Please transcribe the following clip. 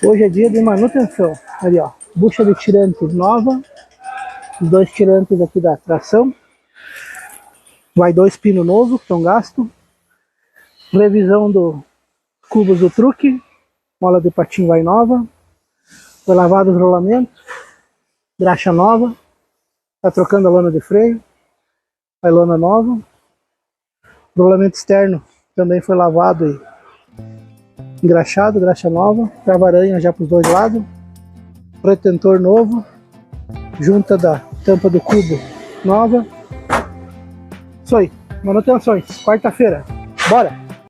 Hoje é dia de manutenção. Ali, ó, bucha de tirantes nova, os 2 tirantes aqui da tração. Vai 2 pinos novos que estão gastos. Revisão dos cubos do truque. Mola de patim vai nova. Foi lavado os rolamentos. Graxa nova. Tá trocando a lona de freio. Vai lona nova. O rolamento externo também foi lavado e engraxado, graxa nova, trava-aranha já para os 2 lados, retentor novo, junta da tampa do cubo nova. Isso aí, manutenções, quarta-feira, bora!